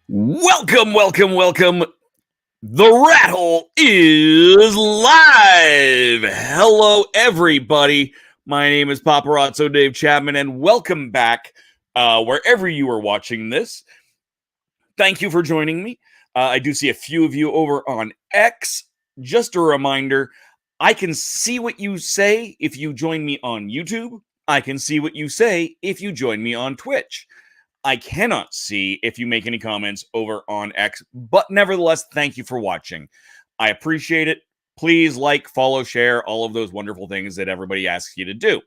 Welcome. The Rat Hole is live. Hello, everybody. My name is Paparazzo Dave Chapman, and welcome back wherever you are watching this. Thank you for joining me. I do see a few of you over on X. Just a reminder, I can see what you say if you join me on YouTube. I can see what you say if you join me on Twitch. I cannot see if you make any comments over on X, but nevertheless, thank you for watching. I appreciate it. Please like, follow, share, all of those wonderful things that everybody asks you to do.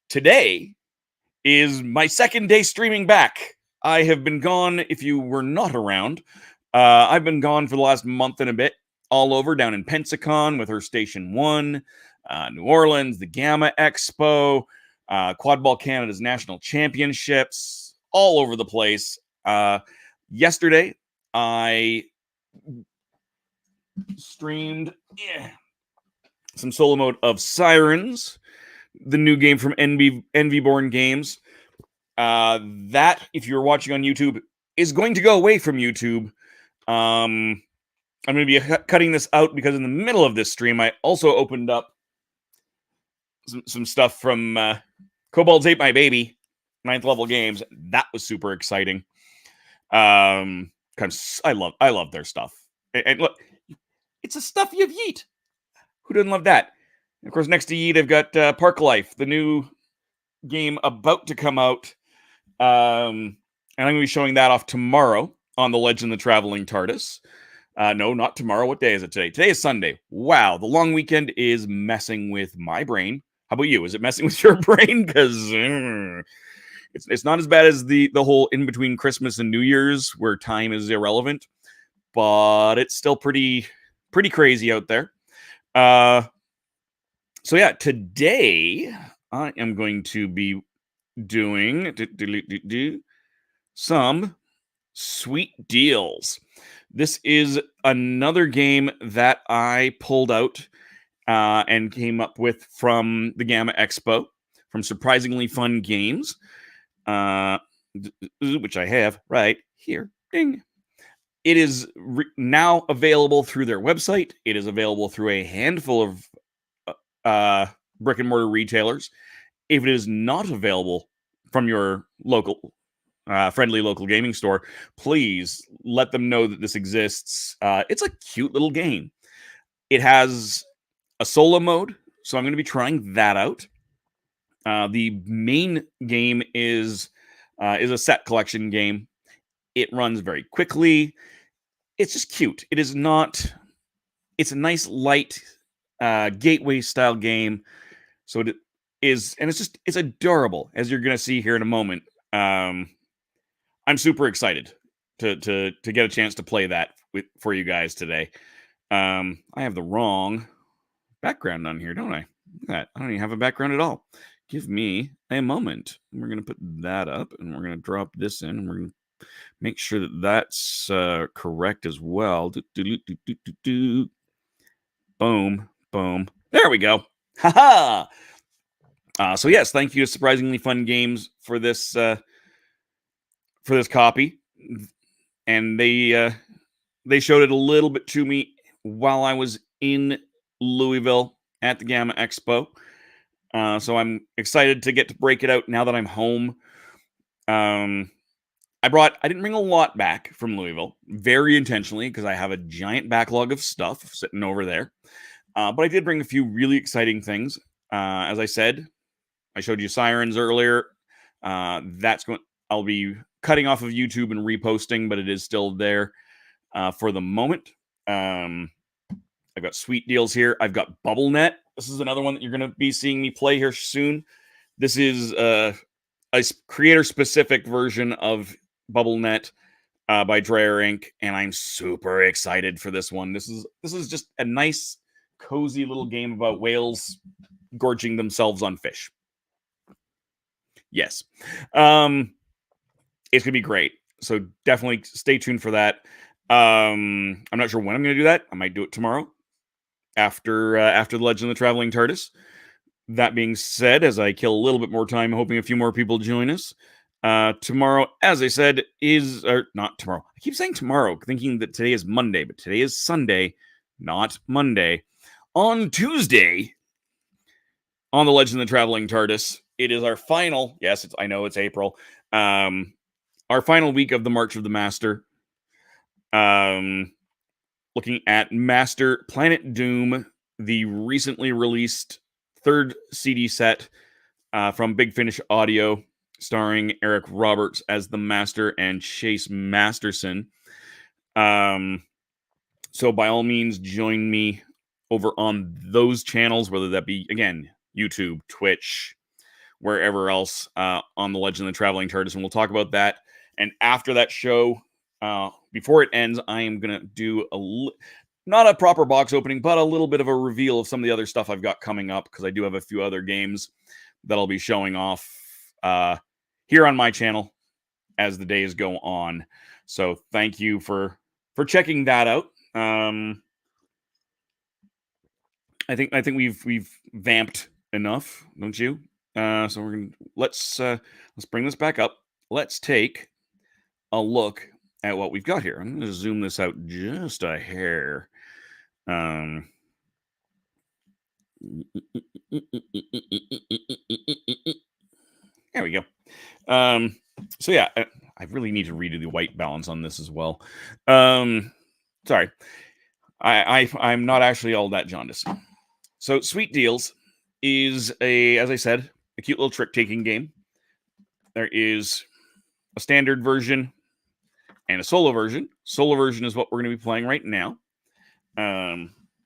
Today is my second day streaming back. I have been gone, if you were not around, I've been gone for the last month and a bit, all over down in Pensacon with her Station 1, New Orleans, the Gamma Expo, Quadball Canada's national championships, all over the place. Yesterday, I streamed some solo mode of Sirens, the new game from Envyborn Games. That, if you're watching on YouTube, is going to go away from YouTube. I'm going to be cutting this out because in the middle of this stream, I also opened up some stuff from Kobolds Ate My Baby, 9th level games. That was super exciting. I love their stuff. And look, it's a stuff you've Yeet. Who doesn't love that? And of course, next to Yeet, I've got Park Life, the new game about to come out. And I'm going to be showing that off tomorrow on The Legend of the Traveling TARDIS. No, not tomorrow. What day is it today? Today is Sunday. Wow, the long weekend is messing with my brain. How about you? Is it messing with your brain? Because it's not as bad as the whole in between Christmas and New Year's where time is irrelevant, but it's still pretty crazy out there. So yeah, today I am going to be doing some sweet deals. This is another game that I pulled out and came up with from the Gamma Expo, from Surprisingly Fun Games, which I have right here. Ding. It is now available through their website. It is available through a handful of brick and mortar retailers. If it is not available from your local friendly local gaming store, please let them know that this exists. It's a cute little game. It has a solo mode, so I'm going to be trying that out. The main game is a set collection game. It runs very quickly. It's just cute. It is not. It's a nice light gateway style game. So it is, and it's adorable, as you're going to see here in a moment. I'm super excited to get a chance to play that for you guys today. I have the wrong background on here, don't I? Look at that. I don't even have a background at all. Give me a moment. We're going to put that up, and we're going to drop this in, and we're going to make sure that that's correct as well. Boom. There we go. Ha ha! So yes, thank you to Surprisingly Fun Games for this copy, and they showed it a little bit to me while I was in Louisville at the Gamma Expo. So I'm excited to get to break it out now that I'm home. I didn't bring a lot back from Louisville, very intentionally, because I have a giant backlog of stuff sitting over there. But I did bring a few really exciting things. As I said, I showed you Sirens earlier. I'll be cutting off of YouTube and reposting, but it is still there for the moment. I've got sweet deals here. I've got BubbleNet. This is another one that you're going to be seeing me play here soon. This is a creator-specific version of BubbleNet by Dreyer Inc., and I'm super excited for this one. This is just a nice, cozy little game about whales gorging themselves on fish. Yes. It's going to be great. So definitely stay tuned for that. I'm not sure when I'm going to do that. I might do it tomorrow after The Legend of the Traveling TARDIS. That being said, as I kill a little bit more time, hoping a few more people join us, Tomorrow, as I said, is or not tomorrow. I keep saying tomorrow, thinking that today is Monday, but today is Sunday, not Monday. On Tuesday, on the Legend of the Traveling TARDIS, it is our final. Yes, I know it's April. Our final week of the March of the Master. Looking at Master Planet Doom, the recently released third CD set from Big Finish Audio, starring Eric Roberts as the Master and Chase Masterson. So by all means, join me over on those channels, whether that be, again, YouTube, Twitch, wherever else on the Legend of the Traveling TARDIS, and we'll talk about that. And after that show, before it ends, I am going to do not a proper box opening, but a little bit of a reveal of some of the other stuff I've got coming up, because I do have a few other games that I'll be showing off here on my channel as the days go on. So thank you for checking that out. I think we've vamped enough, don't you? So we're gonna let's bring this back up. Let's take a look at what we've got here. I'm going to zoom this out just a hair. There we go. So yeah, I really need to redo the white balance on this as well. Sorry, I'm not actually all that jaundiced. So Sweet Deals is as I said, a cute little trick-taking game. There is a standard version and a solo version. Solo version is what we're going to be playing right now.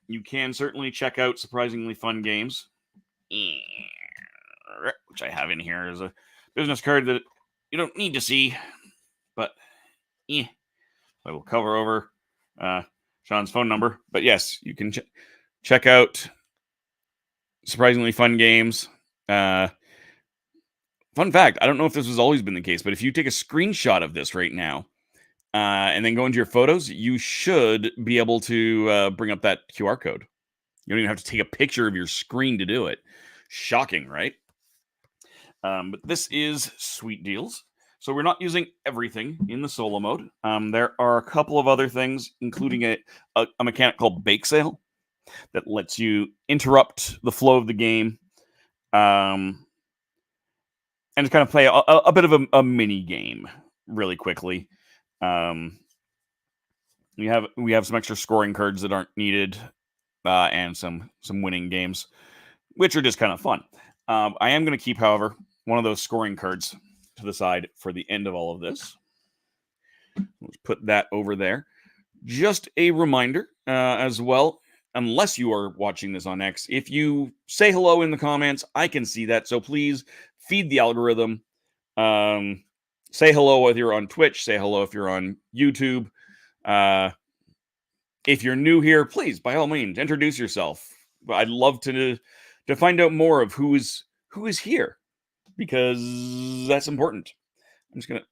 You can certainly check out Surprisingly Fun Games, which I have in here as a business card that you don't need to see, but I will cover over Sean's phone number. But yes, you can check out Surprisingly Fun Games. Fun fact, I don't know if this has always been the case, but if you take a screenshot of this right now, and then go into your photos, you should be able to bring up that QR code. You don't even have to take a picture of your screen to do it. Shocking, right? But this is Sweet Deals. So we're not using everything in the solo mode. There are a couple of other things, including a mechanic called Bake Sale that lets you interrupt the flow of the game and just kind of play a bit of a mini game really quickly. We have some extra scoring cards that aren't needed, and some winning games, which are just kind of fun. I am going to keep, however, one of those scoring cards to the side for the end of all of this. Let's put that over there. Just a reminder as well, unless you are watching this on X, if you say hello in the comments, I can see that. So please feed the algorithm. Say hello if you're on Twitch. Say hello if you're on YouTube. If you're new here, please, by all means, introduce yourself. I'd love to find out more of who is here, because that's important. I'm just gonna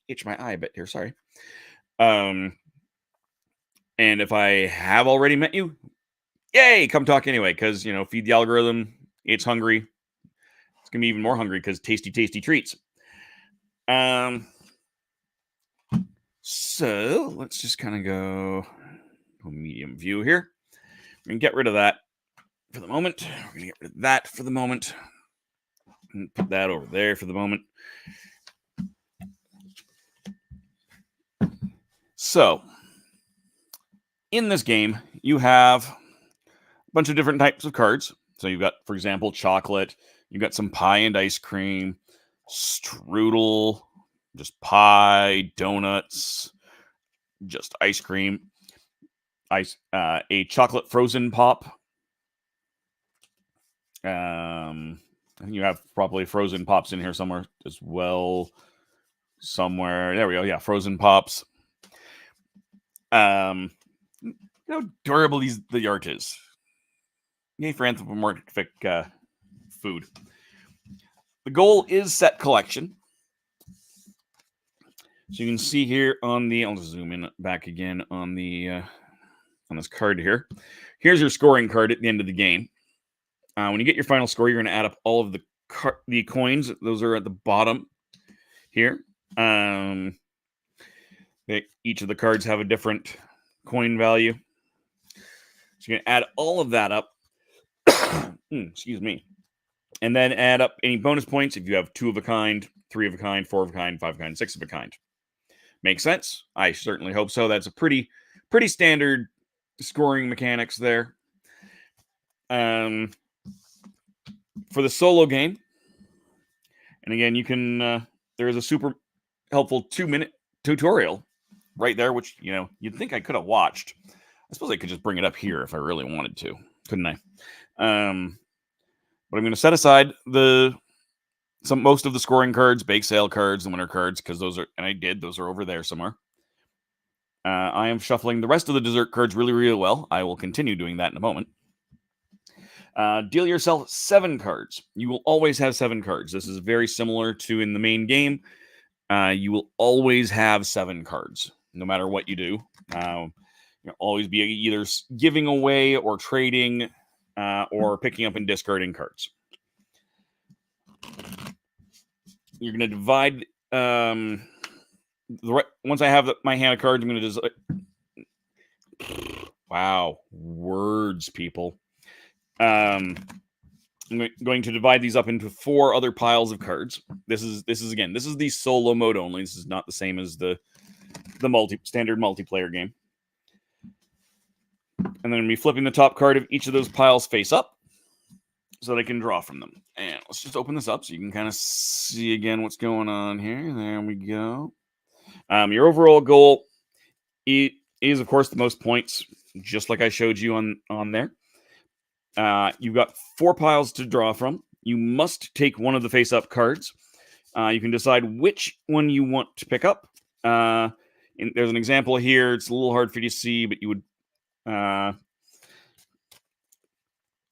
itch my eye a bit here. Sorry. And if I have already met you, yay! Come talk anyway, because feed the algorithm. It's hungry. It's gonna be even more hungry because tasty treats. So let's just kind of go medium view here. We're gonna get rid of that for the moment. We're gonna get rid of that for the moment. And put that over there for the moment. So in this game, you have a bunch of different types of cards. So you've got, for example, chocolate. You've got some pie and ice cream, strudel, just pie, donuts, just ice cream, a chocolate frozen pop. I think you have probably frozen pops in here somewhere as well. Somewhere. There we go. Yeah, frozen pops. How adorable the art is. Yay for anthropomorphic food. The goal is set collection. So you can see here on the, I'll just zoom in back again on the on this card here. Here's your scoring card at the end of the game. When you get your final score, you're going to add up all of the coins. Those are at the bottom here. Each of the cards have a different coin value. So you're going to add all of that up. Excuse me. And then add up any bonus points if you have 2 of a kind, 3 of a kind, 4 of a kind, 5 of a kind, 6 of a kind. Make sense? I certainly hope so. That's a pretty standard scoring mechanics there. For the solo game, and again, you can there is a super helpful 2-minute tutorial right there, which you'd think I could have watched. I suppose I could just bring it up here if I really wanted to, couldn't I? But I'm going to set aside most of the scoring cards, bake sale cards, and winner cards, because those are over there somewhere. I am shuffling the rest of the dessert cards really, really well. I will continue doing that in a moment. Deal yourself 7 cards. You will always have 7 cards. This is very similar to in the main game. You will always have 7 cards, no matter what you do. You'll always be either giving away or trading or picking up and discarding cards. You're going to divide... once I have my hand of cards, I'm going to just... Wow. Words, people. I'm going to divide these up into 4 other piles of cards. This is the solo mode only. This is not the same as the standard multiplayer game. And then I'm going to be flipping the top card of each of those piles face up so that I can draw from them. And let's just open this up so you can kind of see again what's going on here. There we go. Your overall goal is, of course, the most points, just like I showed you on there. You've got 4 piles to draw from. You must take one of the face-up cards. You can decide which one you want to pick up. There's an example here. It's a little hard for you to see, but you would... and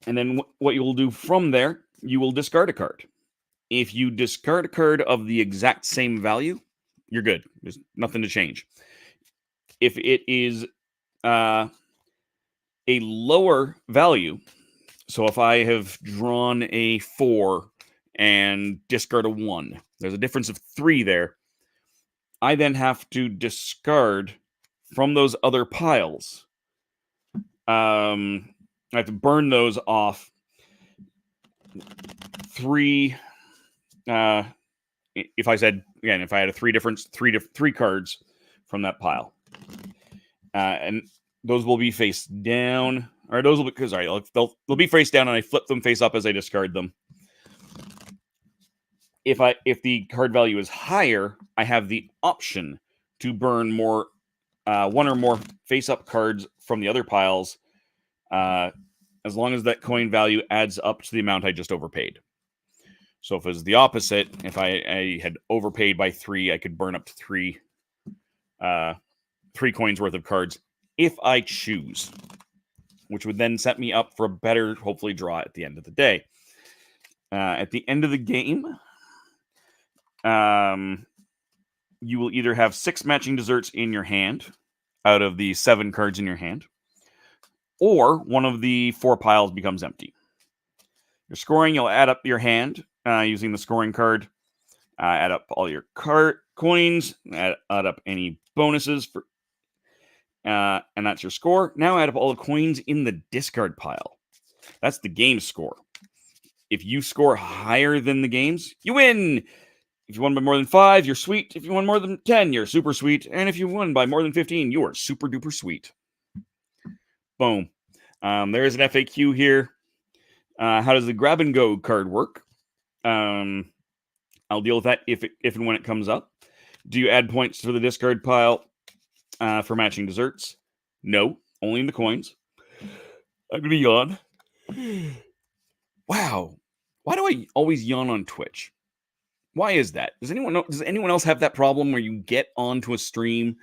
then what you will do from there, you will discard a card. If you discard a card of the exact same value, you're good. There's nothing to change. If it is a lower value... So if I have drawn a 4 and discard a 1, there's a difference of 3 there. I then have to discard from those other piles. I have to burn those off 3. If I had 3 cards from that pile, and those will be face down. Or those will be, sorry, they'll be face down, and I flip them face up as I discard them. If the card value is higher, I have the option to burn more, 1 or more face up cards from the other piles, as long as that coin value adds up to the amount I just overpaid. So if it was the opposite, if I had overpaid by 3, I could burn up to 3 coins worth of cards if I choose, which would then set me up for a better, hopefully, draw at the end of the day. At the end of the game, you will either have 6 matching desserts in your hand out of the 7 cards in your hand, or one of the 4 piles becomes empty. Your scoring, you'll add up your hand using the scoring card, add up all your coins, add up any bonuses for... and that's your score. Now add up all the coins in the discard pile. That's the game score. If you score higher than the game's, you win. If you won by more than 5, you're sweet. If you won more than 10, you're super sweet. And if you won by more than 15, you are super duper sweet. Boom. There is an FAQ here. How does the grab and go card work? I'll deal with that if and when it comes up. Do you add points to the discard pile for matching desserts? No, only in the coins. I'm going to yawn. Wow. Why do I always yawn on Twitch? Why is that? Does anyone else have that problem where you get onto a stream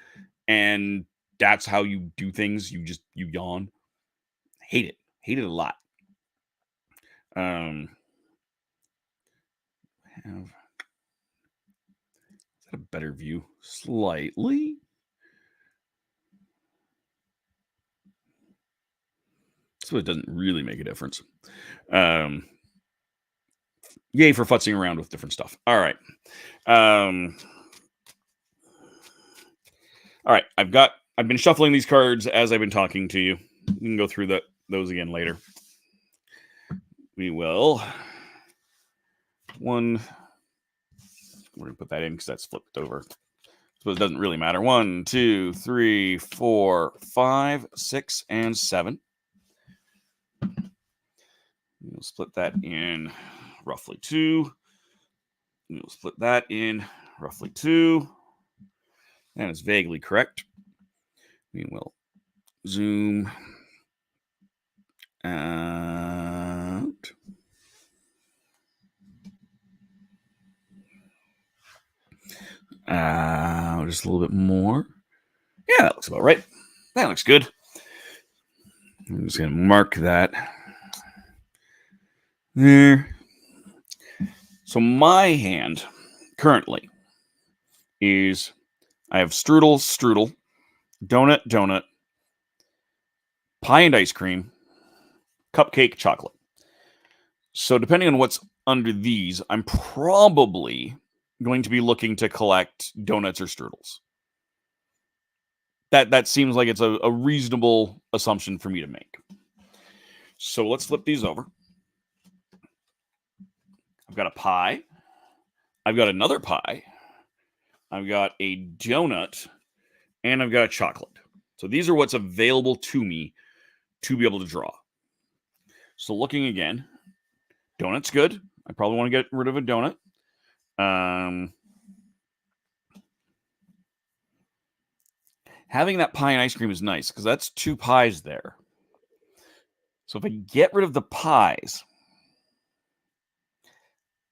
and that's how you do things? You yawn. Hate it. Hate it a lot. Is that a better view? Slightly. So it doesn't really make a difference. Yay for futzing around with different stuff. All right. All right. I've been shuffling these cards as I've been talking to you. We can go through those again later. We will. We're going to put that in because that's flipped over. So it doesn't really matter. 1, 2, 3, 4, 5, 6, and 7. We'll split that in roughly 2. We'll split that in roughly 2. That is vaguely correct. We will zoom out. Just a little bit more. Yeah, that looks about right. That looks good. I'm just going to mark that there. So my hand currently is I have strudel, donut, pie and ice cream, cupcake, chocolate. So depending on what's under these, I'm probably going to be looking to collect donuts or strudels. That seems like it's a reasonable assumption for me to make. So let's flip these over. I've got a pie. I've got another pie. I've got a donut. And I've got a chocolate. So these are what's available to me to be able to draw. So looking again, donut's good. I probably want to get rid of a donut. Having that pie and ice cream is nice because that's 2 pies there. So if I get rid of the pies,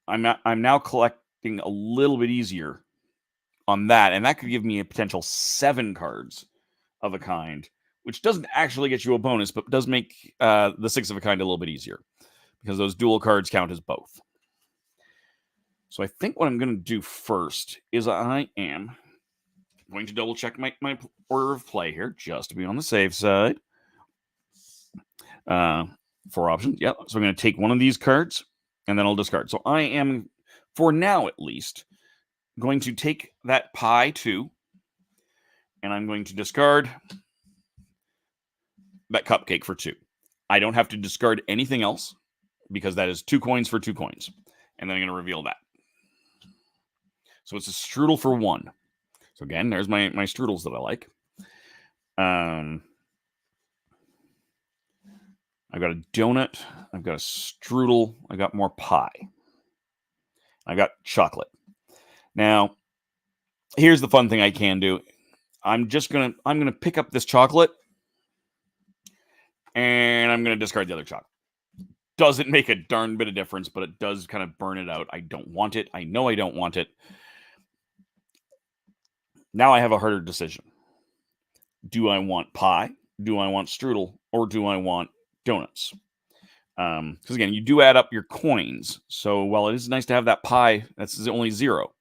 I'm now collecting a little bit easier on that, and that could give me a potential 7 cards of a kind, which doesn't actually get you a bonus, but does make the 6 of a kind a little bit easier because those dual cards count as both. So I think what I'm going to do first is I am going to double check my order of play here just to be on the safe side. 4 options. Yep. So I'm going to take one of these cards and then I'll discard. So I am, for now at least, going to take that pie 2 and I'm going to discard that cupcake for 2. I don't have to discard anything else because that is 2 coins for 2 coins. And then I'm going to reveal that. So it's a strudel for 1. So again, there's my strudels that I like. I've got a donut. I've got a strudel. I got more pie. I got chocolate. Now, here's the fun thing I can do. I'm gonna pick up this chocolate and I'm gonna discard the other chocolate. Doesn't make a darn bit of difference, but it does kind of burn it out. I don't want it. I know I don't want it. Now I have a harder decision. Do I want pie? Do I want strudel? Or do I want donuts? Because again, you do add up your coins. So while it is nice to have that pie, that's only 0.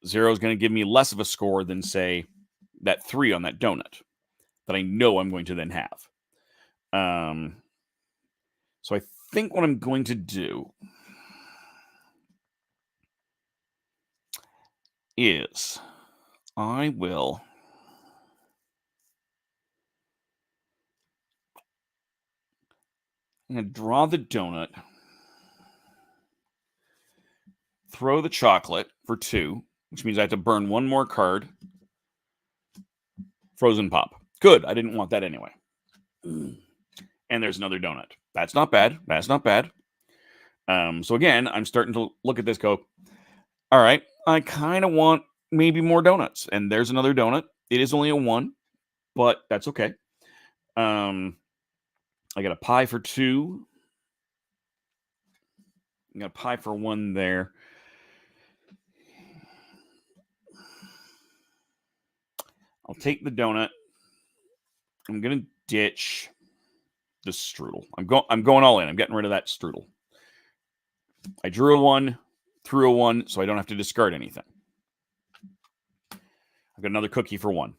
0 is going to give me less of a score than, say, that 3 on that donut that I know I'm going to then have. So I think what I'm going to do is I will I'm going to draw the donut, throw the chocolate for 2, which means I have to burn 1 more card. Frozen pop. Good. I didn't want that anyway. And there's another donut. That's not bad. That's not bad. So again, I'm starting to look at this, go, all right, I kind of want maybe more donuts. And there's another donut. It is only a 1, but that's okay. I got a pie for 2. I got a pie for 1 there. I'll take the donut. I'm gonna ditch the strudel. I'm going all in. I'm getting rid of that strudel. I drew a 1, threw a 1, so I don't have to discard anything. I've got another cookie for 1.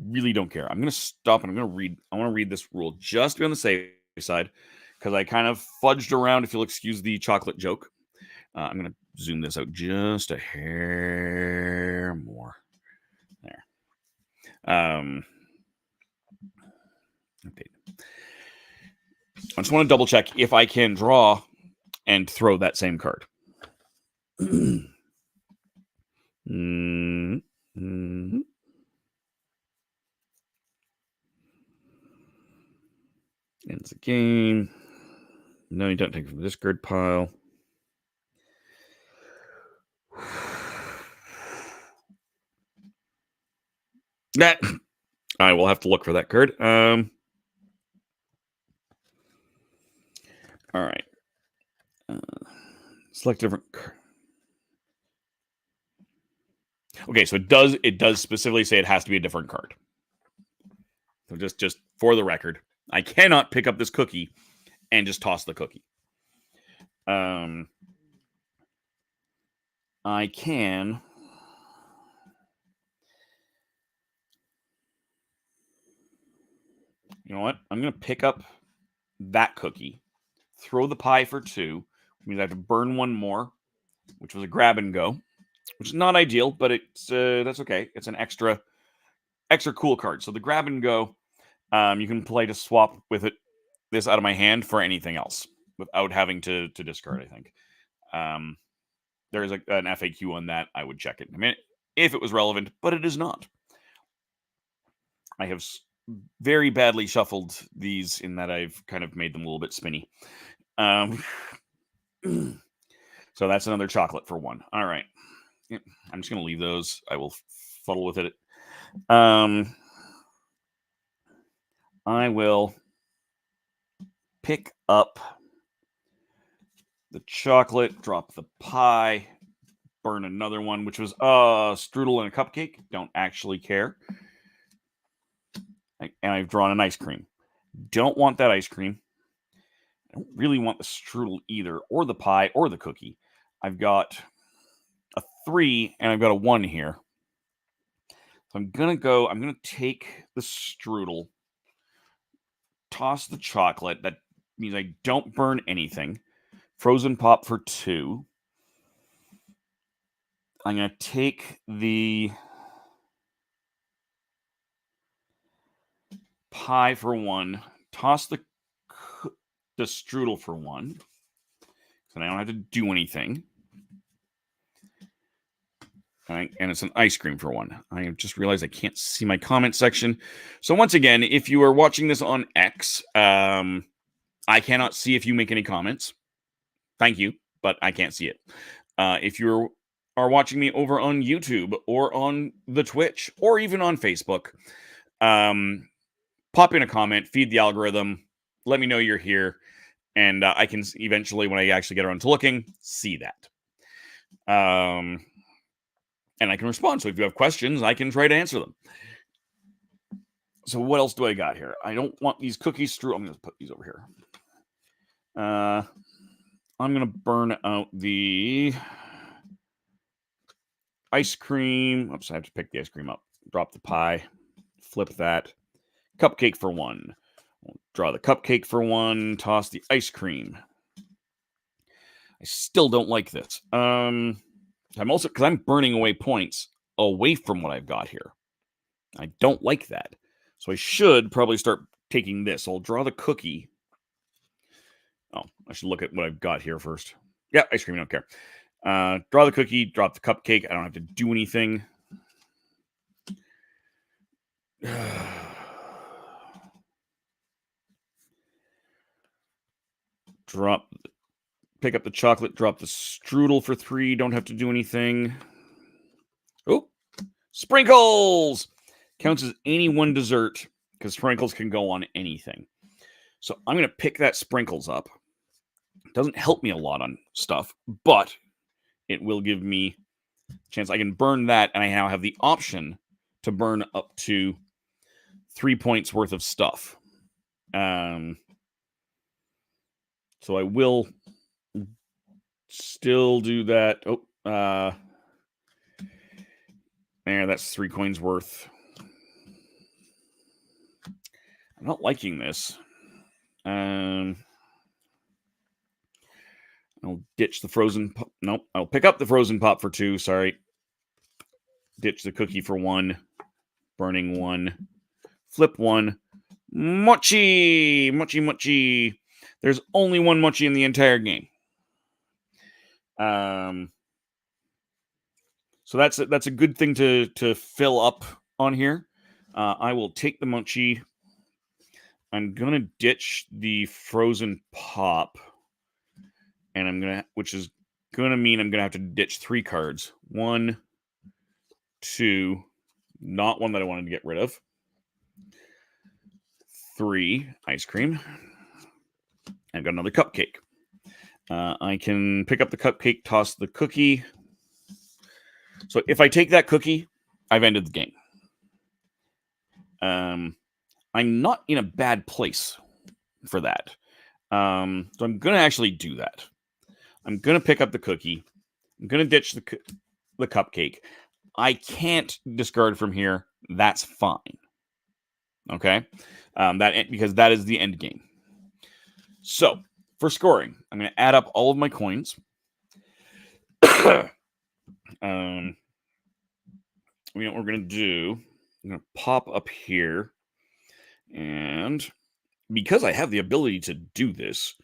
Really don't care. I'm gonna stop and I'm gonna read. I want to read this rule just to be on the safe side. because I kind of fudged around, if you'll excuse the chocolate joke. I'm going to zoom this out just a hair more. There. Okay. I just want to double check if I can draw and throw that same card. Mm-hmm. Ends the game. No, you don't take from the discard pile. That I will have to look for that card. All right. Select different. Okay, so it does specifically say it has to be a different card. So just for the record, I cannot pick up this cookie and just toss the cookie. I can. You know what? I'm going to pick up that cookie, throw the pie for 2, which means I have to burn one more, which was a grab and go, which is not ideal, but it's that's okay. It's an extra cool card. So the grab and go, you can play to swap with this out of my hand for anything else without having to discard, I think. There's an FAQ on that. I would check it in a minute if it was relevant, but it is not. I have very badly shuffled these in that I've kind of made them a little bit spinny. So that's another chocolate for 1. All right. I'm just going to leave those. I will fuddle with it. I will pick up the chocolate, drop the pie, burn another one, which was strudel and a cupcake. Don't actually care. And I've drawn an ice cream. Don't want that ice cream. I don't really want the strudel either, or the pie, or the cookie. I've got a 3, and I've got a 1 here. So I'm going to take the strudel, toss the chocolate. That means I don't burn anything. Frozen pop for 2. I'm going to take the pie for 1, toss the strudel for 1, so I don't have to do anything. And it's an ice cream for 1. I just realized I can't see my comment section. So once again, if you are watching this on X, I cannot see if you make any comments. Thank you, but I can't see it. If you are watching me over on YouTube or on the Twitch or even on Facebook, pop in a comment, feed the algorithm, let me know you're here, and I can eventually, when I actually get around to looking, see that. And I can respond. So if you have questions, I can try to answer them. So what else do I got here? I don't want these cookies through. I'm going to put these over here. I'm going to burn out the ice cream. Oops, I have to pick the ice cream up. Drop the pie. Flip that. Cupcake for 1. Draw the cupcake for 1. Toss the ice cream. I still don't like this. I'm also, because I'm burning away points away from what I've got here. I don't like that. So I should probably start taking this. I'll draw the cookie. Oh, I should look at what I've got here first. Yeah, ice cream, I don't care. Draw the cookie, drop the cupcake. I don't have to do anything. Pick up the chocolate, drop the strudel for 3. Don't have to do anything. Oh, sprinkles! Counts as any one dessert because sprinkles can go on anything. So I'm going to pick that sprinkles up. It doesn't help me a lot on stuff, but it will give me a chance. I can burn that, and I now have the option to burn up to 3 points worth of stuff. So I will still do that. Oh, there, that's 3 coins worth. I'm not liking this. Ditch the frozen pop. Nope, I'll pick up the frozen pop for 2. Sorry. Ditch the cookie for 1. Burning 1. Flip 1. Mochi! Mochi, mochi. There's only 1 mochi in the entire game. So that's a good thing to fill up on here. I will take the mochi. I'm gonna ditch the frozen pop, and which is gonna mean I'm gonna have to ditch 3 cards. 1, 2, not one that I wanted to get rid of. 3, ice cream. I've got another cupcake. I can pick up the cupcake, toss the cookie. So if I take that cookie, I've ended the game. I'm not in a bad place for that. So I'm going to actually do that. I'm going to pick up the cookie. I'm going to ditch the cupcake. I can't discard from here. That's fine. Okay? Because that is the end game. So, for scoring, I'm going to add up all of my coins. What we're going to do, I'm going to pop up here. And because I have the ability to do this,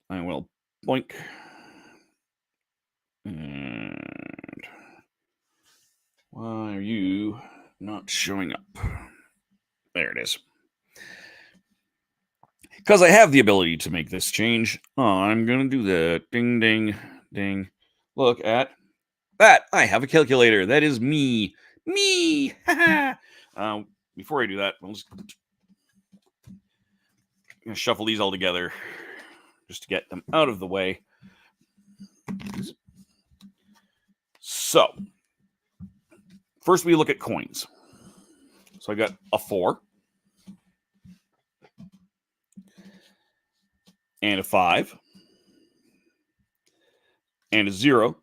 I will boink. And why are you not showing up? There it is. Because I have the ability to make this change, I'm going to do that. Ding, ding, ding. Look at that. I have a calculator. That is me. Me! Before I do that, I'm going to shuffle these all together just to get them out of the way. So, first we look at coins. So I got a 4. And a 5, and a 0,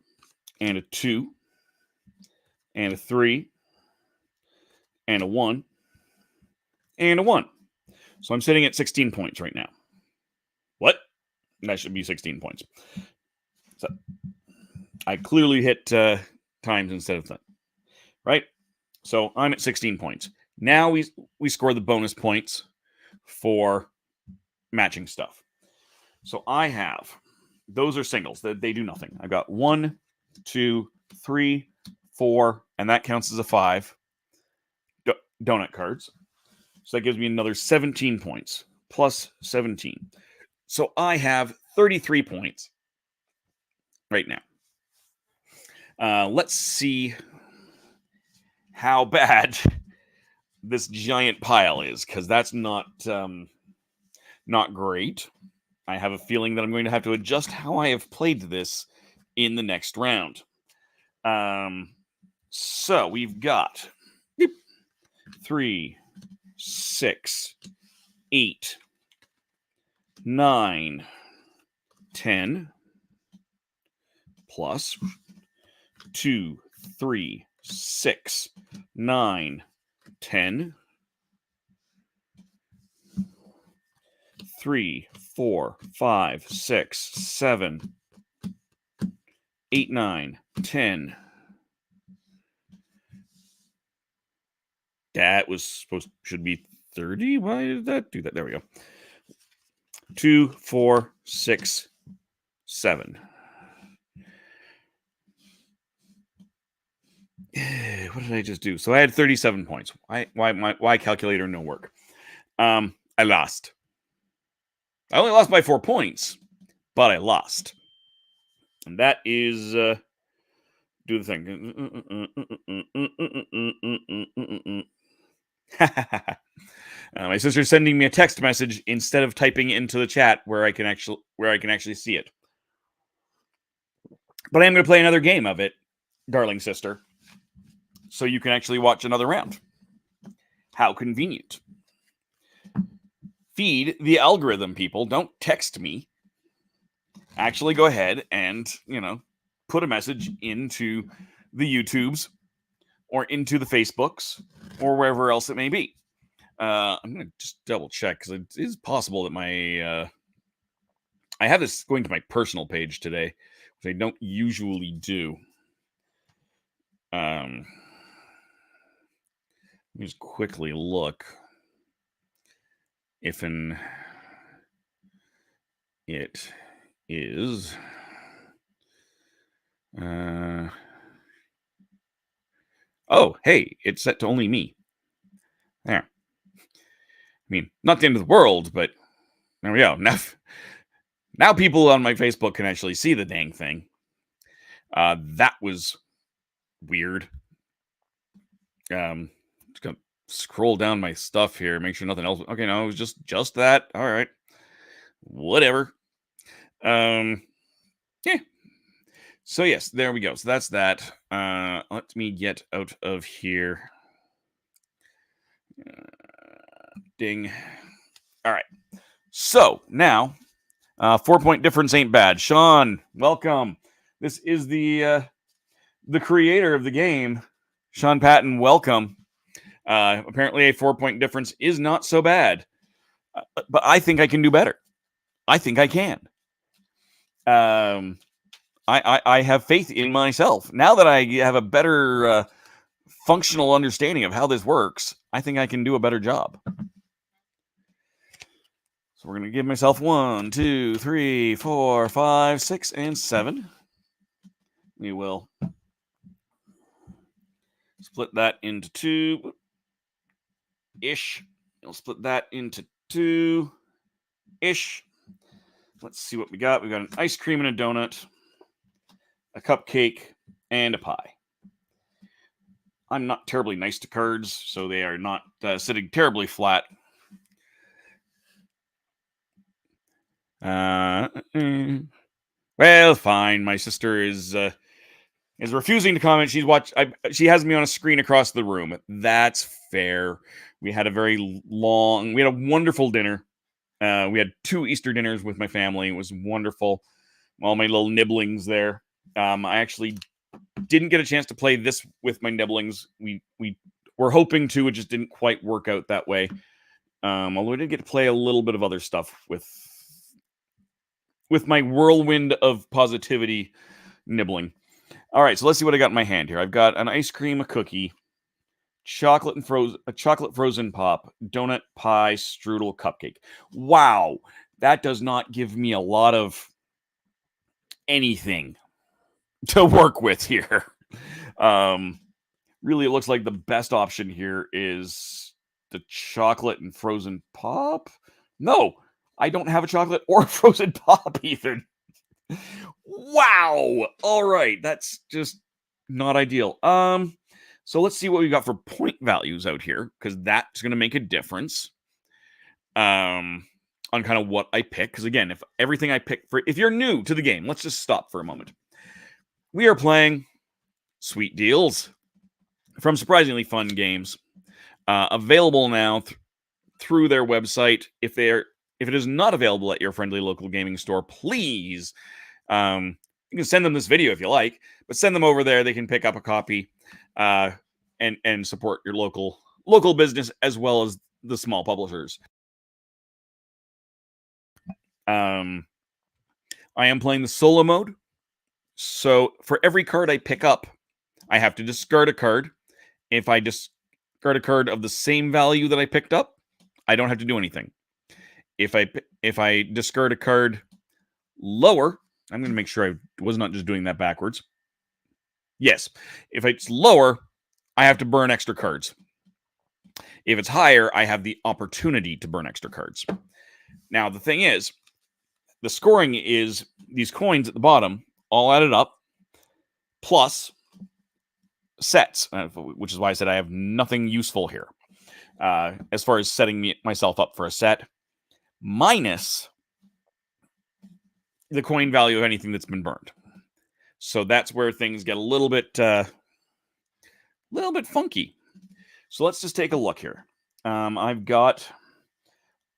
and a 2, and a 3, and a 1, and a 1. So I'm sitting at 16 points right now. What? That should be 16 points. So I clearly hit times instead of that, right? So I'm at 16 points. Now we score the bonus points for matching stuff. So I have, those are singles. They do nothing. I've got 1, 2, 3, 4, and that counts as a 5 donut cards. So that gives me another 17 points, plus 17. So I have 33 points right now. Let's see how bad this giant pile is, because that's not great. I have a feeling that I'm going to have to adjust how I have played this in the next round. So we've got 3, 6, 8, 9, 10, plus 2, 3, 6, 9, 10, 3, 4, 5, 6, 7, 8, 9, 10. That should be 30. Why did that do that? There we go. 2, 4, 6, 7. What did I just do? So I had 37 points. Why calculator no work? I lost. I only lost by 4 points, but I lost. And that is do the thing. My sister's sending me a text message instead of typing it into the chat where I can actually see it. But I am going to play another game of it, darling sister, so you can actually watch another round. How convenient. Feed the algorithm, people. Don't text me. Actually go ahead and, put a message into the YouTubes or into the Facebooks or wherever else it may be. I'm going to just double check, because it is possible that my I have this going to my personal page today, which I don't usually do. Let me just quickly look if it is. Oh, hey, it's set to only me. There. I mean, not the end of the world, but there we go. Now people on my Facebook can actually see the dang thing. That was weird. Just gonna scroll down my stuff here, make sure nothing else. Okay, no, it was just that. All right, whatever. Yeah. So yes, there we go. So that's that. Let me get out of here. Ding. All right. So now, 4-point difference ain't bad. Sean, welcome. This is the creator of the game, Sean Patton. Welcome. Apparently, a 4-point difference is not so bad, but I think I can do better. I think I can. I have faith in myself. Now that I have a better functional understanding of how this works, I think I can do a better job. So we're going to give myself 1, 2, 3, 4, 5, 6, and 7. We will split that into 2-ish. We'll split that into 2-ish. Let's see what we got. We got an ice cream and a donut, a cupcake, and a pie. I'm not terribly nice to cards, so they are not sitting terribly flat. Well, fine. My sister is refusing to comment. She has me on a screen across the room. That's fair. We had a wonderful dinner. We had 2 Easter dinners with my family. It was wonderful. All my little nibblings there. I actually didn't get a chance to play this with my nibblings. We were hoping to. It just didn't quite work out that way. Although I did get to play a little bit of other stuff with my whirlwind of positivity nibbling. All right, so let's see what I got in my hand here. I've got an ice cream, a cookie, a chocolate frozen pop, donut, pie, strudel, cupcake. Wow, that does not give me a lot of anything to work with here. Really, it looks like the best option here is the chocolate and frozen pop. No, I don't have a chocolate or a frozen pop even. Wow. All right, that's just not ideal. So let's see what we got for point values out here, because that's going to make a difference. On kind of what I pick. Because again, if everything I pick if you're new to the game, let's just stop for a moment. We are playing Sweet Deals from Surprisingly Fun Games, available now through their website. If it is not available at your friendly local gaming store, please, you can send them this video if you like, but send them over there. They can pick up a copy and support your local business as well as the small publishers. I am playing the solo mode. So for every card I pick up, I have to discard a card. If I discard a card of the same value that I picked up, I don't have to do anything. If I discard a card lower, I'm going to make sure I was not just doing that backwards. Yes, if it's lower, I have to burn extra cards. If it's higher, I have the opportunity to burn extra cards. Now, the thing is, the scoring is these coins at the bottom, all added up, plus sets, which is why I said I have nothing useful here as far as setting myself up for a set, minus the coin value of anything that's been burned. So that's where things get a little bit funky. So let's just take a look here. I've got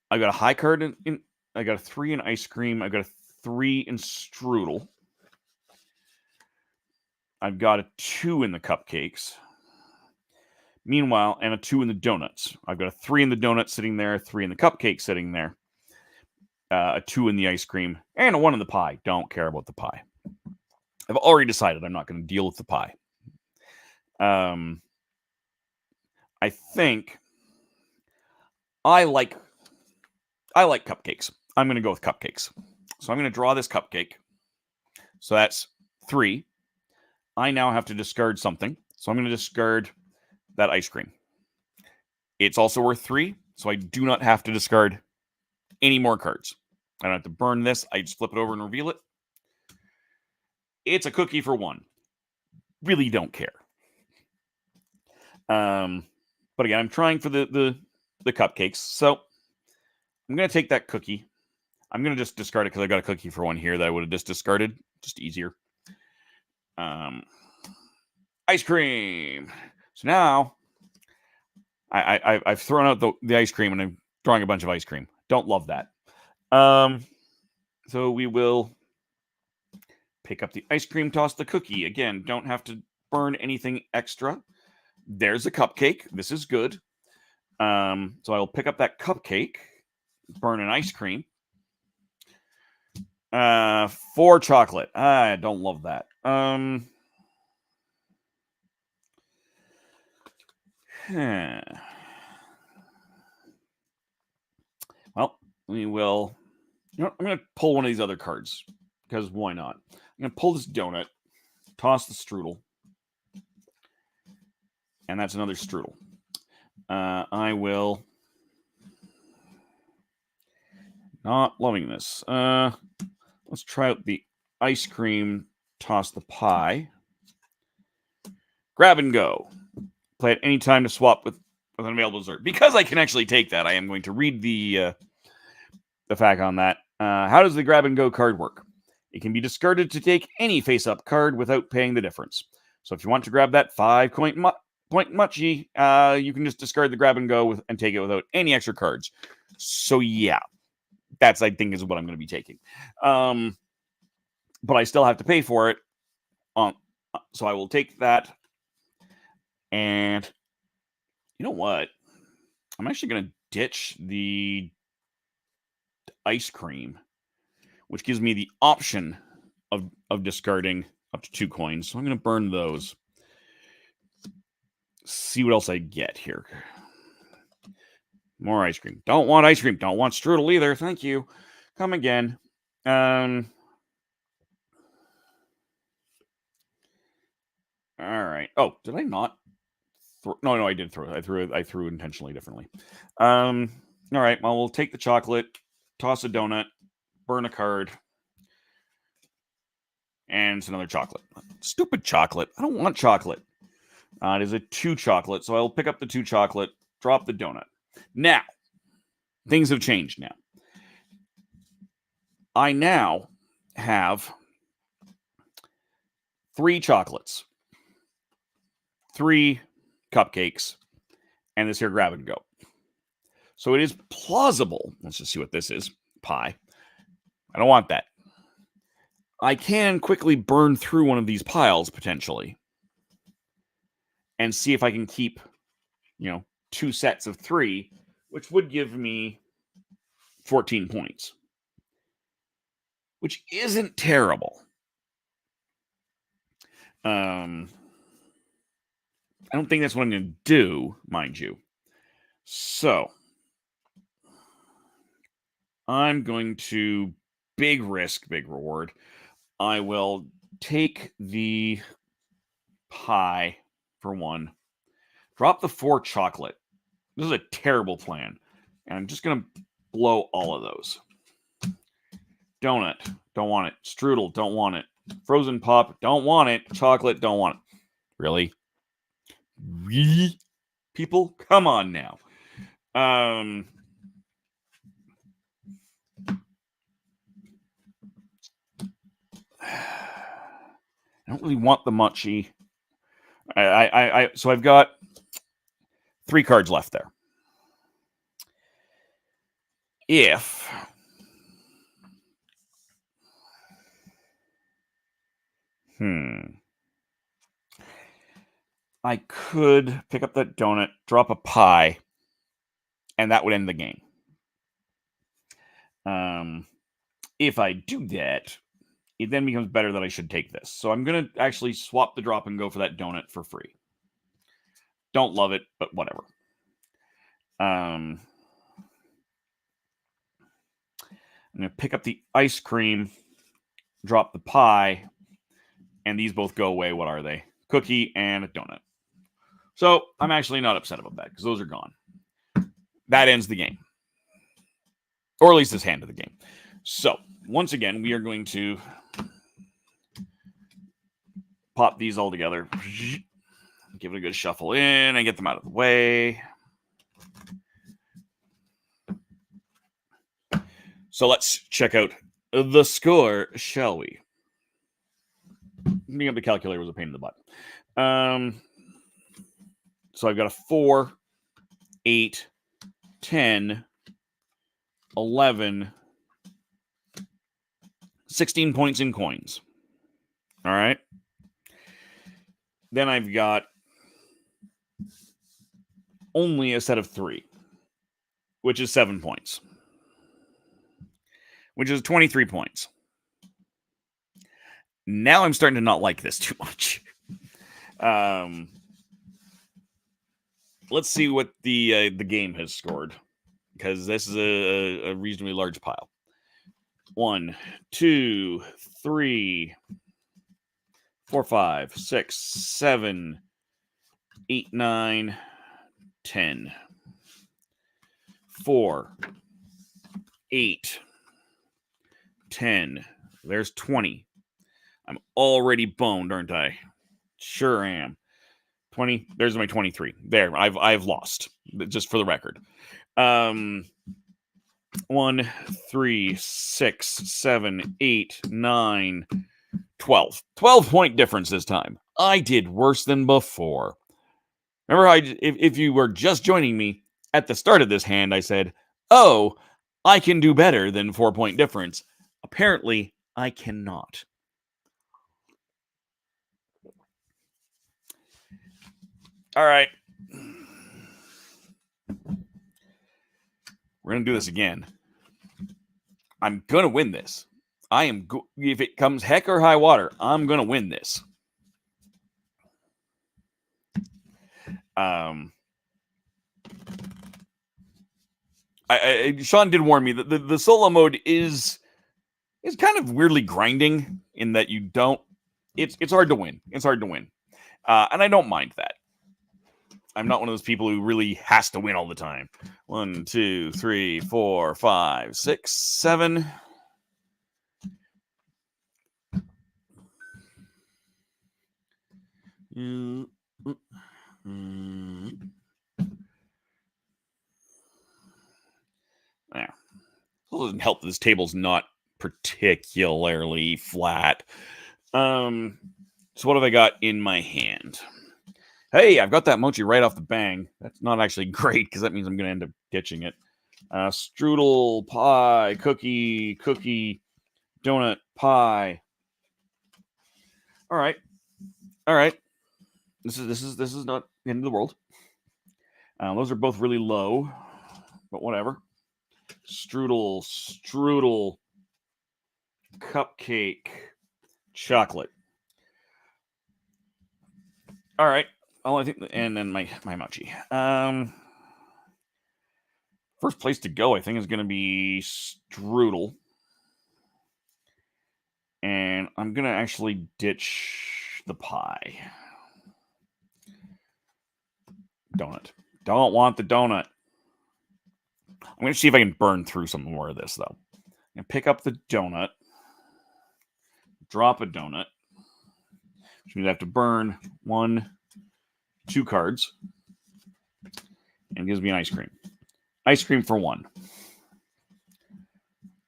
a high card in I got a 3 in ice cream. I've got a 3 in strudel. I've got a 2 in the cupcakes. Meanwhile, and a 2 in the donuts. I've got a 3 in the donuts sitting there, a 3 in the cupcake sitting there. a 2 in the ice cream, and a 1 in the pie. Don't care about the pie. I've already decided I'm not going to deal with the pie. I think I like cupcakes. I'm going to go with cupcakes. So I'm going to draw this cupcake. So that's 3. I now have to discard something. So I'm going to discard that ice cream. It's also worth 3, so I do not have to discard any more cards. I don't have to burn this. I just flip it over and reveal it. It's a cookie for 1. Really don't care. But again, I'm trying for the cupcakes. So I'm going to take that cookie. I'm going to just discard it because I got a cookie for 1 here that I would have just discarded. Just easier. Ice cream. So now I've thrown out the ice cream and I'm drawing a bunch of ice cream. Don't love that. So we will pick up the ice cream, toss the cookie. Again, don't have to burn anything extra. There's a cupcake. This is good. So I'll pick up that cupcake, burn an ice cream. 4 chocolate. I don't love that. Well, we will. You know, I'm going to pull one of these other cards because why not? I'm going to pull this donut, toss the strudel, and that's another strudel. I will. Not loving this. Let's try out the ice cream, toss the pie. Grab and go. Play at any time to swap with an available dessert. Because I can actually take that, I am going to read the fact on that. How does the grab and go card work? It can be discarded to take any face-up card without paying the difference. So if you want to grab that 5-point muchie, you can just discard the grab and go and take it without any extra cards. So yeah, that's, I think, is what I'm going to be taking. But I still have to pay for it. So I will take that. And you know what? I'm actually going to ditch the ice cream, which gives me the option of discarding up to 2 coins. So I'm going to burn those. See what else I get here. More ice cream. Don't want ice cream. Don't want strudel either. Thank you. Come again. All right. Oh, did I not? No, I did throw it. I threw intentionally differently. All right. Well, we'll take the chocolate, toss a donut, burn a card, and it's another chocolate. Stupid chocolate. I don't want chocolate. It is a 2 chocolate, so I'll pick up the 2 chocolate, drop the donut. Now, things have changed now. I now have 3 chocolates, 3 cupcakes, and this here grab and go. So it is plausible. Let's just see what this is. Pie. I don't want that. I can quickly burn through one of these piles, potentially, and see if I can keep, 2 sets of 3, which would give me 14 points, which isn't terrible. I don't think that's what I'm going to do, mind you. So I'm going to big risk, big reward. I will take the pie for 1, drop the 4 chocolate. This is a terrible plan. And I'm just going to blow all of those. Donut, don't want it. Strudel, don't want it. Frozen Pop, don't want it. Chocolate, don't want it. Really? Really? People, come on now. I don't really want the muchie. So I've got 3 cards left there. If I could pick up that donut, drop a pie, and that would end the game. If I do that, it then becomes better that I should take this. So I'm going to actually swap the drop and go for that donut for free. Don't love it, but whatever. I'm going to pick up the ice cream, drop the pie, and these both go away. What are they? Cookie and a donut. So I'm actually not upset about that because those are gone. That ends the game. Or at least this hand of the game. So once again, we are going to pop these all together. Give it a good shuffle in and get them out of the way. So let's check out the score, shall we? Being up the calculator was a pain in the butt. So I've got a 4, 8, 10, 11, 16 points in coins. All right. Then I've got only a set of 3, which is 7 points, which is 23 points. Now I'm starting to not like this too much. Let's see what the game has scored, because this is a reasonably large pile. 1, 2, 3, 4, 5, 6, 7, 8, 9, 10. 4, 8, 10. There's 20. I'm already boned, aren't I? Sure am. 20. There's my 23. There, I've lost. Just for the record. 1, 3, 6, 7, 8, 9, 12. 12-point difference this time. I did worse than before. Remember, if you were just joining me at the start of this hand, I said, oh, I can do better than 4-point difference. Apparently, I cannot. All right. We're going to do this again. I'm going to win this. If it comes heck or high water, I'm going to win this. Sean did warn me that the solo mode is kind of weirdly grinding in that you don't. It's hard to win. It's hard to win, and I don't mind that. I'm not one of those people who really has to win all the time. 1, 2, 3, 4, 5, 6, 7. Yeah. It doesn't help that this table's not particularly flat. So what have I got in my hand? Hey, I've got that mochi right off the bang. That's not actually great because that means I'm going to end up ditching it. Strudel, pie, cookie, donut, pie. All right. This is not the end of the world. Those are both really low, but whatever. Strudel, cupcake, chocolate. All right. Oh, I think, and then my mochi. First place to go, I think, is going to be strudel, and I'm going to actually ditch the pie. Donut. Don't want the donut. I'm going to see if I can burn through some more of this, though. I'm going to pick up the donut, drop a donut, which means I have to burn 1, 2 cards, and gives me an ice cream. Ice cream for 1.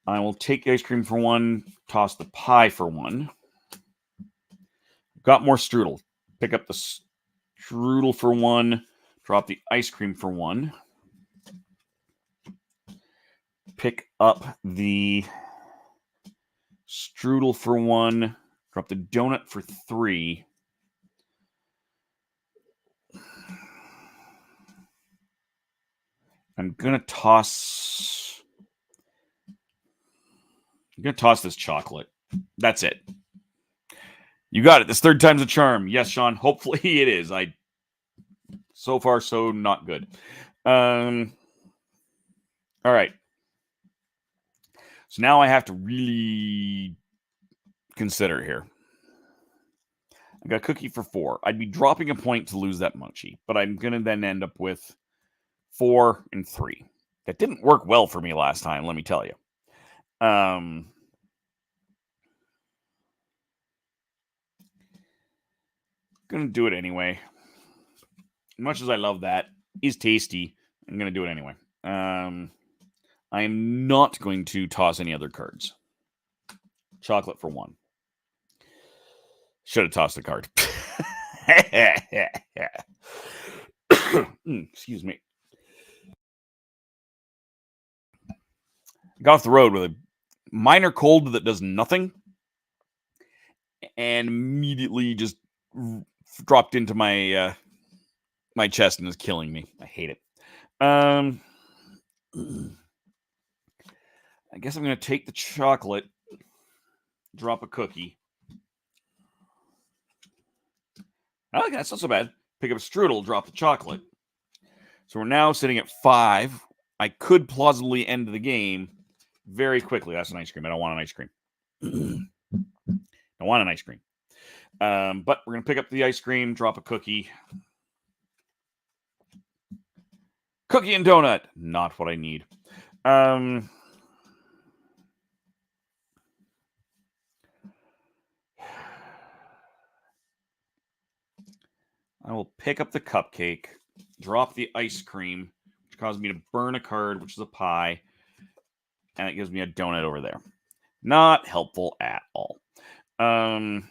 I will take the ice cream for 1, toss the pie for 1. Got more strudel. Pick up the strudel for 1, drop the ice cream for 1. Pick up the strudel for 1, drop the donut for 3. I'm going to toss I'm going to toss this chocolate. That's it. You got it. This third time's a charm. Yes, Sean. Hopefully it is. So far, so not good. All right. So now I have to really consider here. I got a cookie for 4. I'd be dropping a point to lose that munchie, but I'm going to then end up with 4 and 3. That didn't work well for me last time, let me tell you. Gonna do it anyway. As much as I love that, is tasty. I'm gonna do it anyway. I am not going to toss any other cards. Chocolate for 1. Should have tossed the card. Excuse me. Got off the road with a minor cold that does nothing, and immediately just dropped into my my chest and is killing me. I hate it. I guess I'm going to take the chocolate, drop a cookie. Oh, that's not so bad. Pick up a strudel, drop the chocolate. So we're now sitting at 5. I could plausibly end the game very quickly. That's an ice cream. I don't want an ice cream. I want an ice cream. But we're going to pick up the ice cream, drop a cookie. Cookie and donut. Not what I need. I will pick up the cupcake, drop the ice cream, which caused me to burn a card, which is a pie, and it gives me a donut over there. Not helpful at all. Can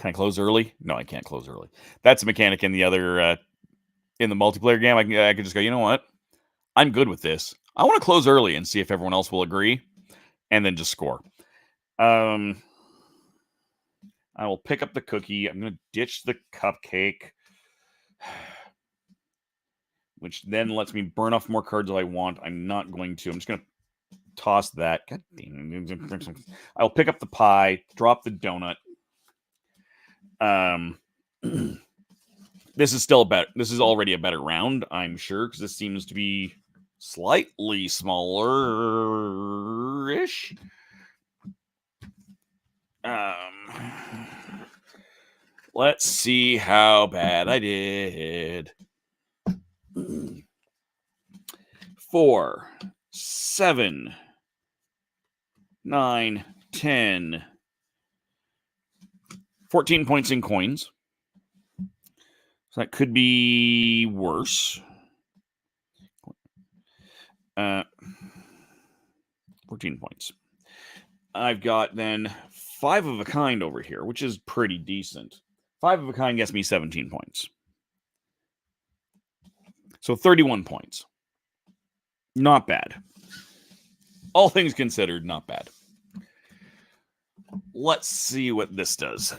I close early? No, I can't close early. That's a mechanic in the other in the multiplayer game. I could just go, you know what? I'm good with this. I want to close early and see if everyone else will agree, and then just score. I will pick up the cookie. I'm going to ditch the cupcake, which then lets me burn off more cards if I want. I'm not going to. I'm just going to toss that. God damn. I'll pick up the pie, drop the donut. This is still better. This is already a better round, I'm sure, because this seems to be slightly smaller-ish. Let's see how bad I did. 4, 7, 9, 10, 14 points in coins. So that could be worse. 14 points. I've got then 5 of a kind over here, which is pretty decent. 5 of a kind gets me 17 points. So 31 points. Not bad. All things considered, not bad. Let's see what this does.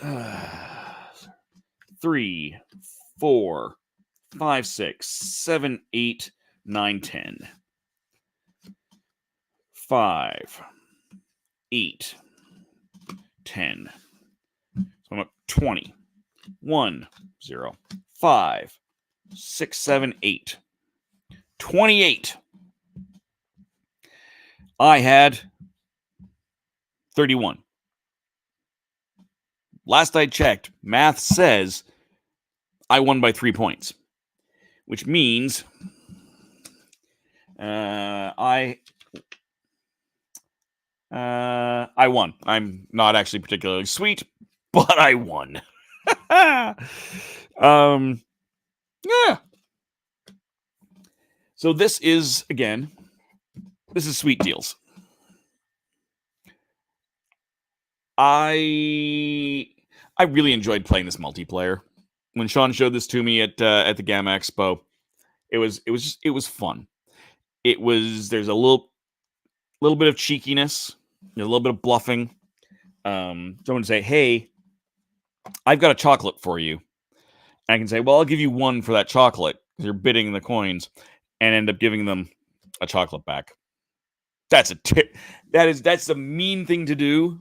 3, 4, 5, 6, 7, 8, 9, 10. 5, 8, 10. So I'm up 20. 1, 0, 5, 6, 7, 8. 28. I had 31. Last I checked, math says I won by 3 points, which means I won. I'm not actually particularly sweet, but I won. Yeah. So this is, again, this is Sweet Deals. I really enjoyed playing this multiplayer. When Sean showed this to me at the Gamma Expo, it was fun. There's a little bit of cheekiness, a little bit of bluffing. Someone would say, "Hey, I've got a chocolate for you." And I can say, "Well, I'll give you 1 for that chocolate," because you're bidding the coins, and end up giving them a chocolate back. That's a mean thing to do,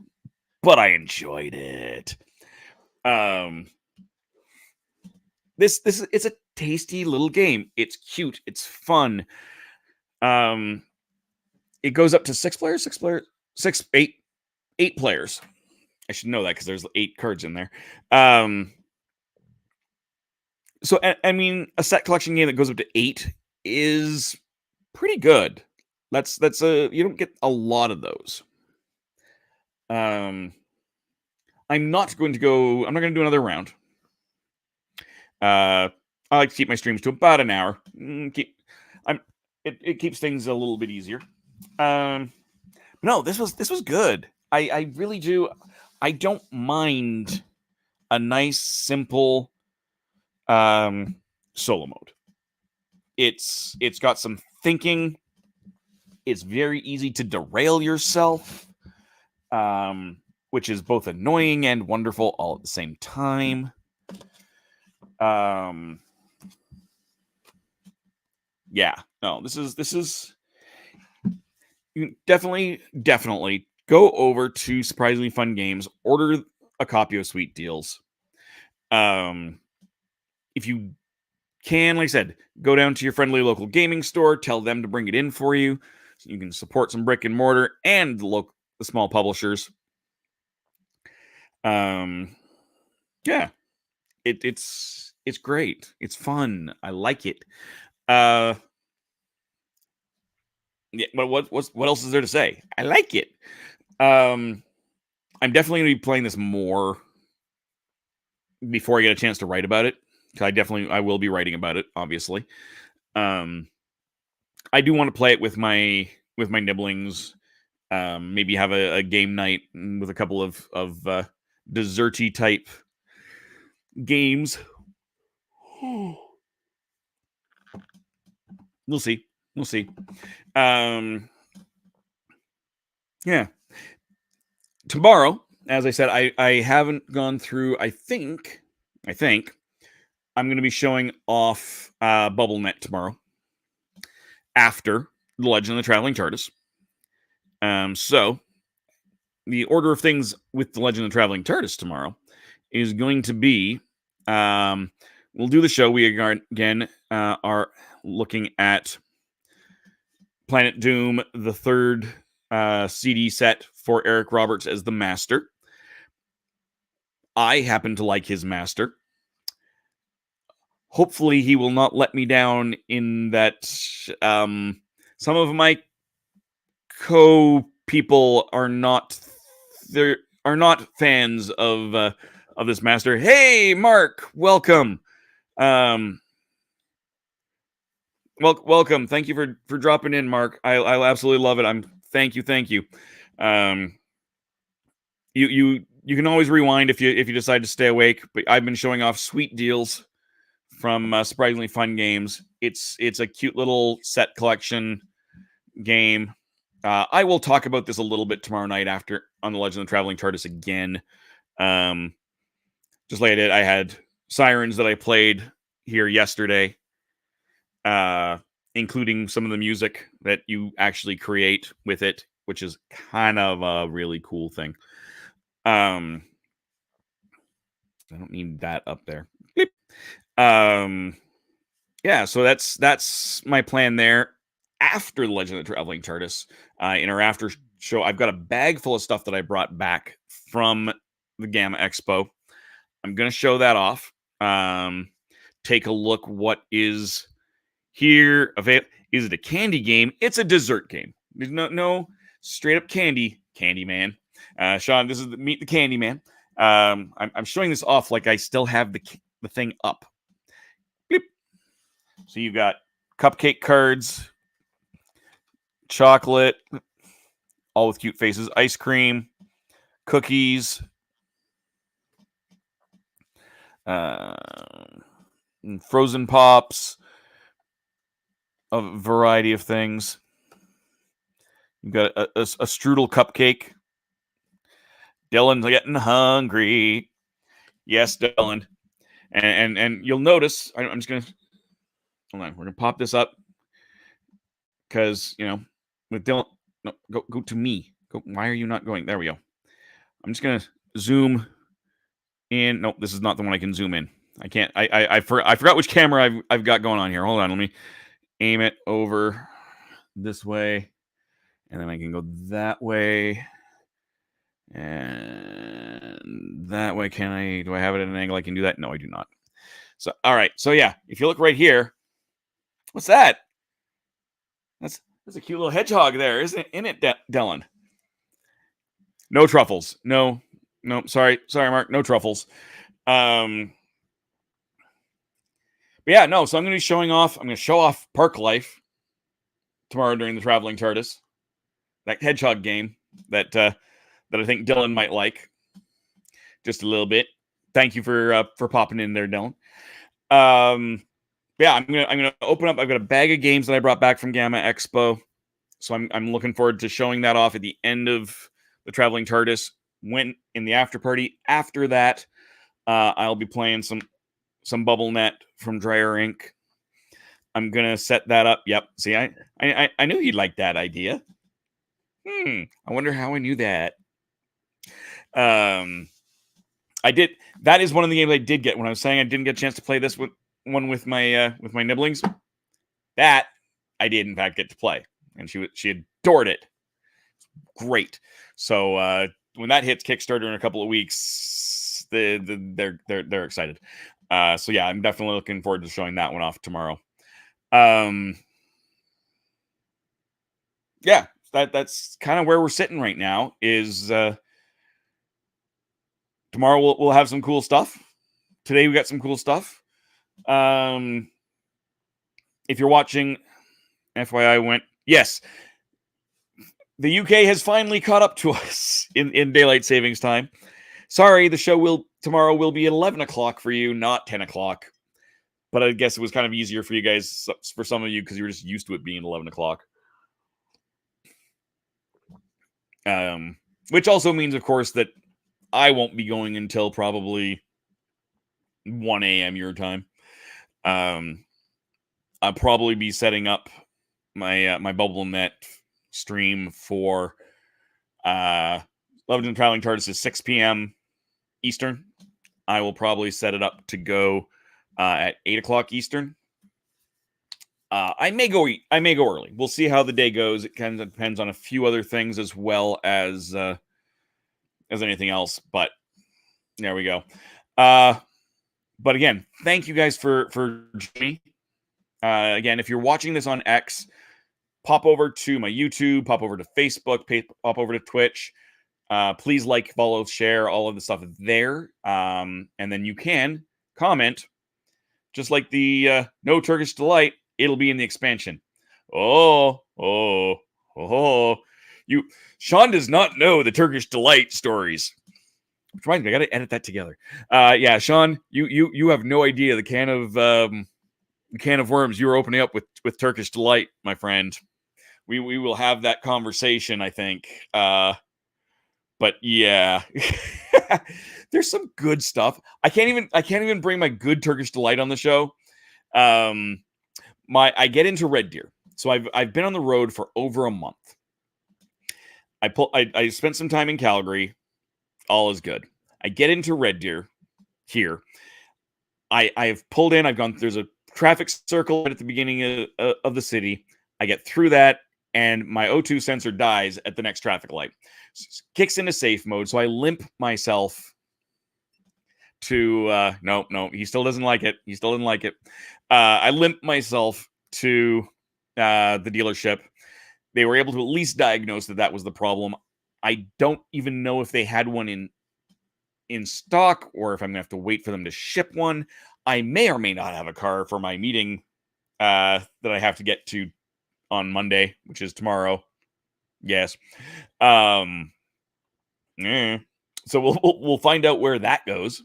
but I enjoyed it. It's a tasty little game. It's cute. It's fun. It goes up to 6 players, 8 players. I should know that because there's 8 cards in there. So I mean, a set collection game that goes up to 8 is pretty good. That's you don't get a lot of those. I'm not going to do another round. I like to keep my streams to about an hour. It keeps things a little bit easier. No, this was good. I really do. I don't mind a nice, simple solo mode. It's got some thinking. It's very easy to derail yourself, which is both annoying and wonderful all at the same time. Yeah, no, this is you definitely go over to Surprisingly Fun Games, order a copy of Sweet Deals. If you can, like I said, go down to your friendly local gaming store, tell them to bring it in for you, so you can support some brick and mortar and the small publishers. Yeah, it's great. It's fun. I like it. Yeah, but what else is there to say? I like it. I'm definitely going to be playing this more before I get a chance to write about it. I will be writing about it, obviously. I do want to play it with my nibblings. Maybe have a game night with a couple of desserty type games. We'll see. Yeah. Tomorrow, as I said, I haven't gone through. I think I'm going to be showing off BubbleNet tomorrow after The Legend of the Traveling TARDIS. So the order of things with The Legend of the Traveling TARDIS tomorrow is going to be we'll do the show. We again are looking at Planet Doom, the third CD set for Eric Roberts as the Master. I happen to like his Master. Hopefully he will not let me down in that some of my co-people are not fans of this Master. Hey, Mark, welcome. Welcome. Thank you for dropping in, Mark. I absolutely love it. Thank you. You can always rewind if you decide to stay awake. But I've been showing off Sweet Deals from Surprisingly Fun Games. It's a cute little set collection game. I will talk about this a little bit tomorrow night after on the Legend of the Traveling TARDIS again. Just like I did, I had Sirens that I played here yesterday, including some of the music that you actually create with it, which is kind of a really cool thing. I don't need that up there. Yeah, so that's my plan there. After the Legend of the Traveling TARDIS, in our after show, I've got a bag full of stuff that I brought back from the Gamma Expo. I'm going to show that off. Take a look what is here. Is it a candy game? It's a dessert game. There's no straight up Candyman. Sean, this is Meet the Candyman. I'm showing this off like I still have the thing up. Bleep. So you've got cupcake cards, chocolate, all with cute faces, ice cream, cookies, frozen pops, a variety of things. You've got a strudel cupcake. Dylan's getting hungry. Yes, Dylan. And you'll notice, I'm just going to, hold on, we're going to pop this up. because with Dylan, no, go to me. Go. Why are you not going? There we go. I'm just gonna zoom in. Nope, this is not the one I can zoom in. I can't. I forgot which camera I've got going on here. Hold on, let me aim it over this way, and then I can go that way. And that way, do I have it at an angle I can do that? No, I do not. So, all right. So yeah, if you look right here, what's that? That's a cute little hedgehog there, isn't it, Dylan? No truffles. No, sorry, Mark. No truffles. But yeah, no. So I'm going to be showing off. I'm going to show off Park Life tomorrow during the Traveling TARDIS. That hedgehog game that I think Dylan might like just a little bit. Thank you for popping in there, Dylan. Yeah, I'm gonna open up. I've got a bag of games that I brought back from Gamma Expo, so I'm looking forward to showing that off at the end of the Traveling TARDIS. When in the after party after that, I'll be playing some BubbleNet from Dryer Inc. I'm gonna set that up. Yep. See, I knew you'd like that idea. I wonder how I knew that. I did. That is one of the games I did get when I was saying I didn't get a chance to play this one with my nibblings. That I did in fact get to play, and she adored it. Great. So when that hits Kickstarter in a couple of weeks, they're excited. So yeah, I'm definitely looking forward to showing that one off tomorrow. Yeah, that's kind of where we're sitting right now. Is tomorrow we'll have some cool stuff. Today we got some cool stuff. If you're watching, FYI yes, the UK has finally caught up to us in daylight savings time. Sorry, the show tomorrow will be at 11 o'clock for you, not 10 o'clock. But I guess it was kind of easier for you guys, for some of you, because you were just used to it being 11 o'clock. Which also means, of course, that I won't be going until probably 1 a.m. your time. I'll probably be setting up my BubbleNet stream for Loved and Traveling TARDIS is 6 p.m. Eastern. I will probably set it up to go at 8 o'clock Eastern. I may go early. We'll see how the day goes. It kind of depends on a few other things as well as anything else. But there we go. But again, thank you guys for joining me. Again, if you're watching this on X, pop over to my YouTube, pop over to Facebook, pop over to Twitch. Please like, follow, share, all of the stuff there. And then you can comment, just like the No Turkish Delight. It'll be in the expansion. Sean does not know the Turkish Delight stories. Which reminds me, I got to edit that together. Yeah, Sean, you have no idea the can of worms you were opening up with Turkish Delight, my friend. We will have that conversation, I think. But yeah, there's some good stuff. I can't even bring my good Turkish Delight on the show. I get into Red Deer, so I've been on the road for over a month. I spent some time in Calgary. All is good. I get into Red Deer here. I've pulled in. I've gone. There's a traffic circle at the beginning of the city. I get through that, and my O2 sensor dies at the next traffic light. Kicks into safe mode, so I limp myself to no, he still doesn't like it. I limp myself to the dealership. They were able to at least diagnose that was the problem. I don't even know if they had one in stock, or if I'm gonna have to wait for them to ship one. I may or may not have a car for my meeting that I have to get to on Monday, which is tomorrow. Yes. So we'll find out where that goes.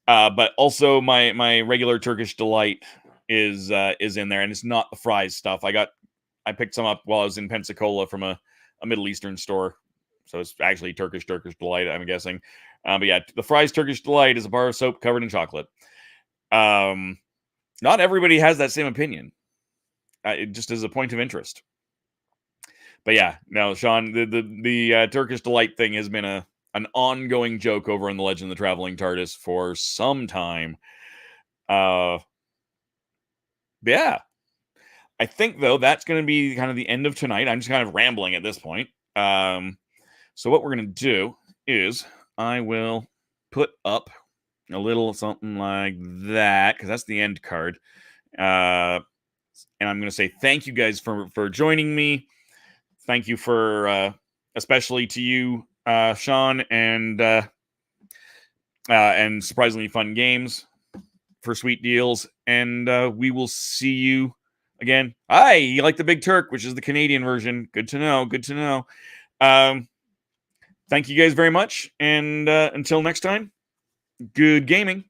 But also my regular Turkish Delight is in there, and it's not the fries stuff. I picked some up while I was in Pensacola from a Middle Eastern store. So it's actually Turkish Delight, I'm guessing. But yeah, the fries Turkish Delight is a bar of soap covered in chocolate. Not everybody has that same opinion. It just is a point of interest. But yeah, no, Sean, the Turkish delight thing has been an ongoing joke over in the Legend of the Traveling TARDIS for some time. Yeah, I think though that's going to be kind of the end of tonight. I'm just kind of rambling at this point. So what we're going to do is I will put up a little something like that because that's the end card. And I'm going to say thank you guys for joining me. Thank you for especially to you, Sean, and surprisingly fun games for sweet deals. And we will see you again. Hi, you like the Big Turk, which is the Canadian version. Good to know. Good to know. Thank you guys very much. And until next time, good gaming.